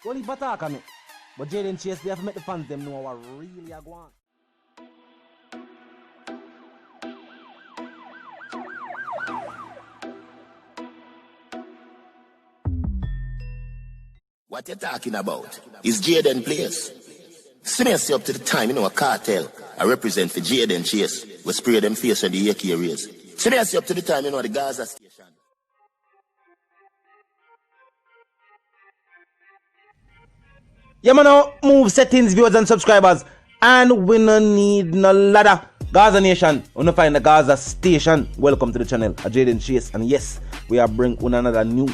Don't leave attack on me. But JcF, they have to make the fans them know what really are going on. What you talking about? Is Jaden place? See me up to the time, you know, a cartel. I represent for Jaden Chase. We spray them face on the AK race. See me up to the time, you know, the Gaza station. Yeah, man, now move settings, viewers and subscribers. And we no need no ladder. Gaza Nation, we no find the Gaza station. Welcome to the channel, Jaden Chase. And yes, we are bringing another new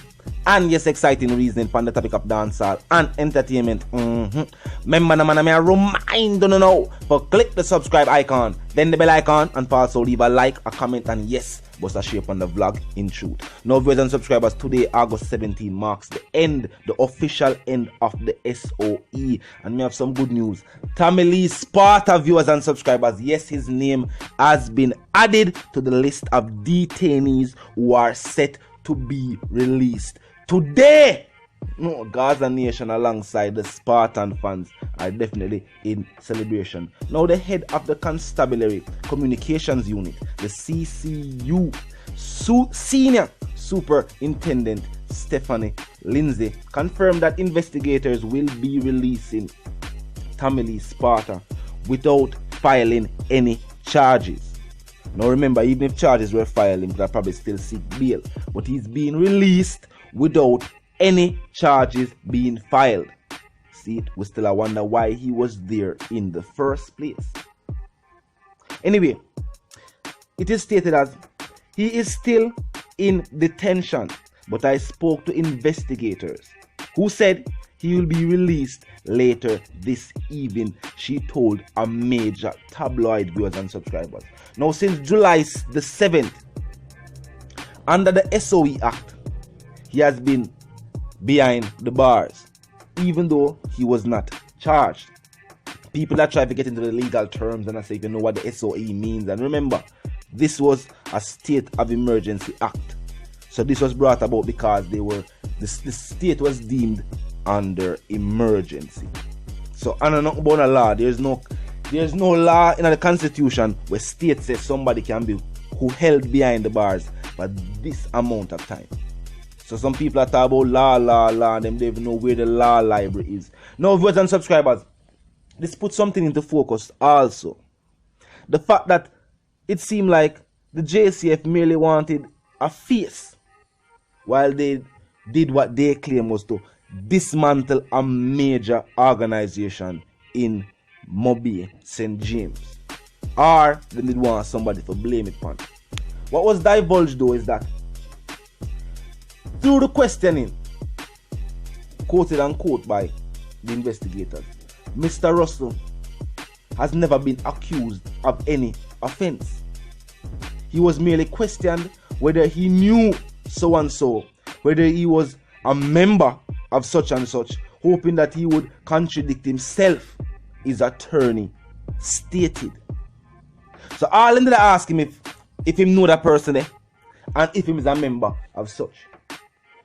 and yes, exciting reasoning on the topic of dancehall and entertainment. Remember, man, I remind you now, but click the subscribe icon, then the bell icon, and also leave a like, a comment, and yes, bust a share on the vlog in truth. Now, viewers and subscribers, today, August 17, marks the official end of the S.O.E. And we have some good news. Sparta, viewers and subscribers, yes, his name has been added to the list of detainees who are set to be released today. No, Gaza Nation alongside the Spartan fans are definitely in celebration. Now, the head of the Constabulary Communications Unit, the CCU, Senior Superintendent Stephanie Lindsay, confirmed that investigators will be releasing Sparta without filing any charges. Now remember, even if charges were filed, he could probably still seek bail. But he's being released without any charges being filed. See, we still wonder why he was there in the first place. Anyway, it is stated as he is still in detention, but I spoke to investigators who said he will be released later this evening, she told a major tabloid, viewers and subscribers. Now, since July the 7th, under the S.O.E. Act, he has been behind the bars, even though he was not charged. People that try to get into the legal terms and I say, you know what the S.O.E. means. And remember, this was a state of emergency act. So this was brought about because the state was deemed under emergency. So I don't know about the law. There's no law in the Constitution where state says somebody can be who held behind the bars for this amount of time. So some people are talking about law, and them don't even know where the law library is. Now, viewers and subscribers, this puts something into focus also. The fact that it seemed like the JcF merely wanted a face, while they did what they claim was to dismantle a major organization in Mobile, St. James. Or they did want somebody to blame it upon. What was divulged though is that through the questioning, quoted unquote by the investigators, Mr. Russell has never been accused of any offense. He was merely questioned whether he knew so and so, whether he was a member of such and such, hoping that he would contradict himself, his attorney stated. So all ended up asking him if he knew that person there and if he was a member of such,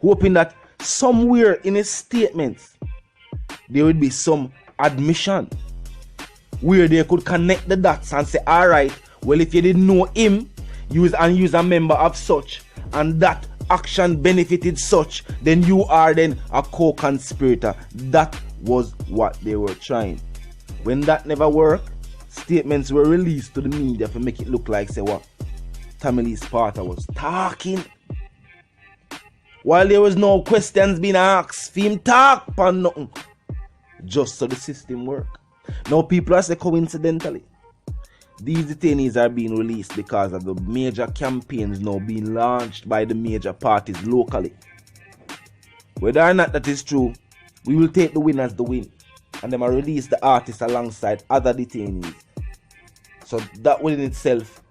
hoping that somewhere in his statements there would be some admission where they could connect the dots and say, alright, well, if you didn't know him, you was a member of such, and that action benefited such, then you are then a co-conspirator. That was what they were trying. When that never worked, statements were released to the media to make it look like, say what, Sparta was talking, while there was no questions being asked for him talk upon nothing, just so the system work. Now people are saying coincidentally, these detainees are being released because of the major campaigns now being launched by the major parties locally. Whether or not that is true, we will take the win as the win, and then release the artists alongside other detainees. So that within itself,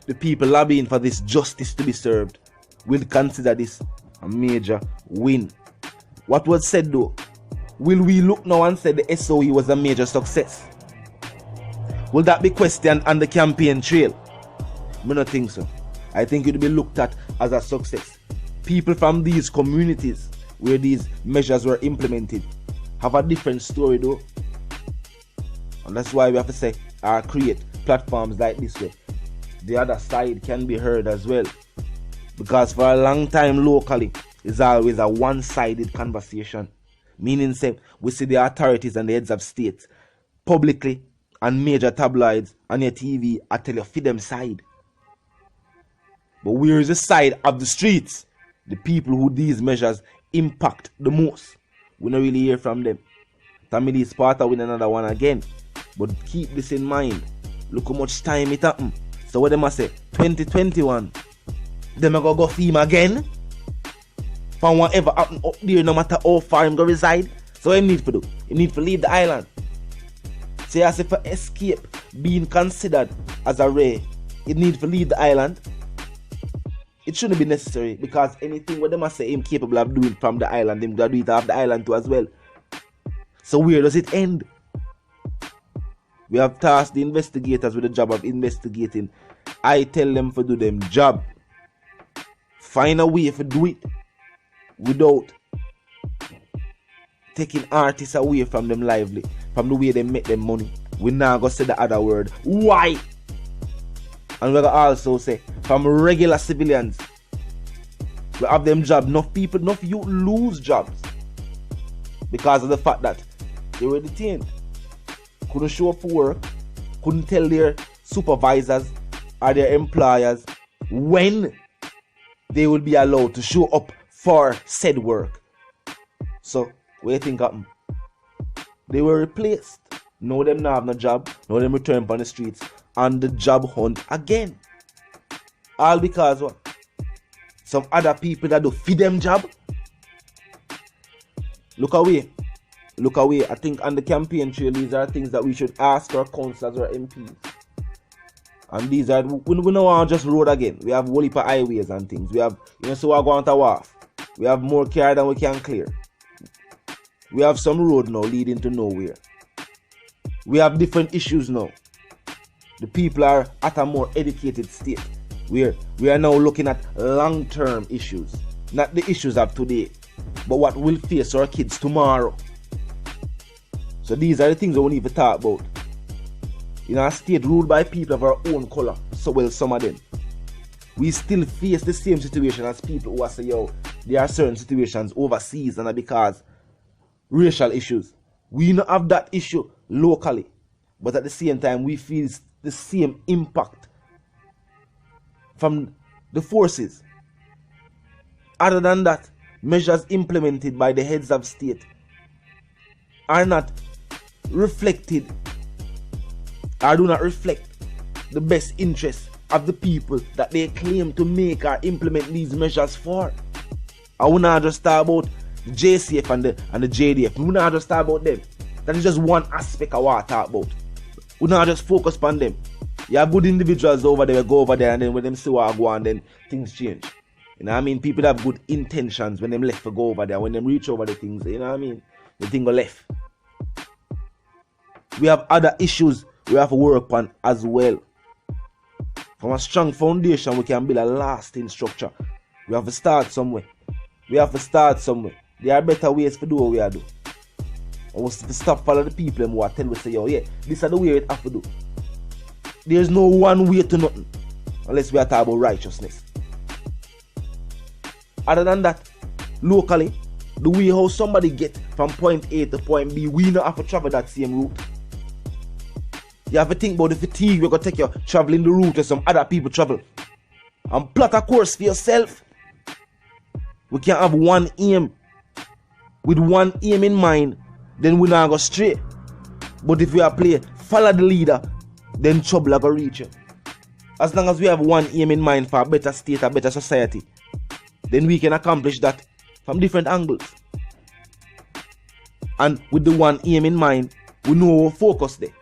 the people lobbying for this justice to be served will consider this a major win. What was said though, will we look now and say the S.O.E. was a major success? Will that be questioned on the campaign trail? I don't think so. I think it will be looked at as a success. People from these communities where these measures were implemented have a different story though. And that's why we have to say or create platforms like this way. The other side can be heard as well. Because for a long time locally, it's always a one-sided conversation. Meaning say we see the authorities and the heads of state publicly and major tabloids on your TV I tell you feed them side. But where is the side of the streets? The people who these measures impact the most. We don't really hear from them. Tamil Sparta win another one again. But keep this in mind. Look how much time it happened. So what they must say? 2021. Them are gonna go for him again. From whatever happened up there, no matter how far him go reside. So what he need to do? He need to leave the island. Say as if for escape being considered as a rare, he need to leave the island. It shouldn't be necessary because anything what they must say him capable of doing from the island, him gonna do it off the island too as well. So where does it end? We have tasked the investigators with the job of investigating. I tell them to do them job. Find a way to do it without taking artists away from them lively, from the way they make them money. We now go say the other word. Why? And we're gonna also say from regular civilians. We have them job. Enough people, enough you lose jobs because of the fact that they were detained. Couldn't show up for work, couldn't tell their supervisors or their employers when they will be allowed to show up for said work. So, what do you think happened? They were replaced. Now them not have no job, now them return on the streets and the job hunt again. All because what? Some other people that do feed them job. Look away. Look away. I think on the campaign trail, these are things that we should ask our councillors or MPs. And these are, we don't want to just road again. We have whole heap of highways and things. We have, so we're going to wharf. We have more car than we can clear. We have some road now leading to nowhere. We have different issues now. The people are at a more educated state. We are now looking at long-term issues. Not the issues of today, but what will face our kids tomorrow. So these are the things that we need to talk about. In our state ruled by people of our own color, so well some of them. We still face the same situation as people who are saying, yo, there are certain situations overseas and because racial issues. We don't have that issue locally, but at the same time we feel the same impact from the forces. Other than that, measures implemented by the heads of state are not reflected or do not reflect the best interests of the people that they claim to make or implement these measures for. I will not just talk about the JcF and the JDF. We will not just talk about them. That is just one aspect I want to talk about. We will not just focus on them. You have good individuals over there, go over there, and then when them see what go on, then things change. You know what I mean? People have good intentions when them left to go over there. When them reach over the things, you know what I mean? The thing go left. We have other issues we have to work on as well. From a strong foundation, we can build a lasting structure. We have to start somewhere. There are better ways to do what we are doing. And we stop following the people who are telling us, say, yo, yeah, this is the way it have to do. There's no one way to nothing. Unless we are talking about righteousness. Other than that, locally, the way how somebody get from point A to point B, we don't have to travel that same route. You have to think about the fatigue we're going to take you traveling the route that some other people travel. And plot a course for yourself. We can't have one aim. With one aim in mind, then we not go straight. But if we are play, follow the leader, then trouble are going to reach you. As long as we have one aim in mind for a better state, a better society, then we can accomplish that from different angles. And with the one aim in mind, we know our focus there.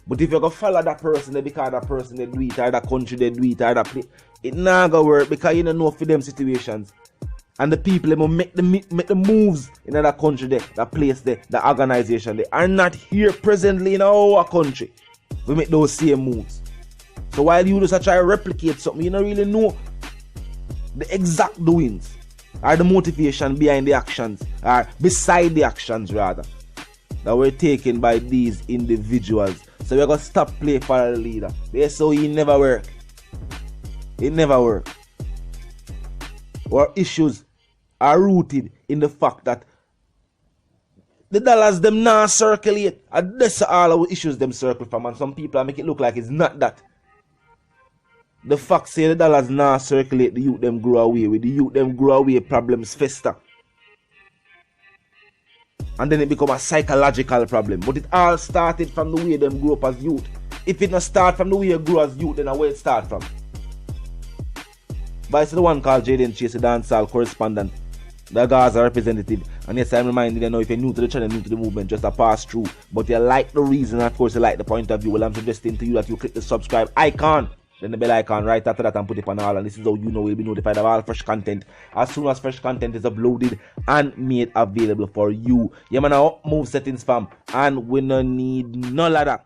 But if you're going to follow that person there because that person they do it, or that country they do it, or that place, it not going to work because you don't know for them situations. And the people they make the moves in that country there, that place there, that organization they are not here presently in our country. We make those same moves. So while you just try to replicate something, you don't really know the exact doings. or the motivation behind the actions, or beside the actions rather, that were taken by these individuals. So we're going to stop play for the leader. The S.O.E never work. It never work. Our issues are rooted in the fact that the dollars them now circulate. And that's all our issues them circle from. And some people make it look like it's not that. The fact say the dollars now circulate, the youth them grow away. With the youth them grow away, problems fester. And then it become a psychological problem. But it all started from the way them grew up as youth. If it not start from the way you grow as youth, then where it start from? But it's the one called JcF, the dancehall correspondent, the Gaza representative. And yes, I'm reminding you now, if you're new to the channel, new to the movement, just a pass through. But you like the reason, and of course you like the point of view, well, I'm suggesting to you that you click the subscribe icon, then the bell icon right after that, and put it on all. And this is how you know you'll be notified of all fresh content as soon as fresh content is uploaded and made available for you. Yeah, man, now move settings, fam. And we no need no ladder.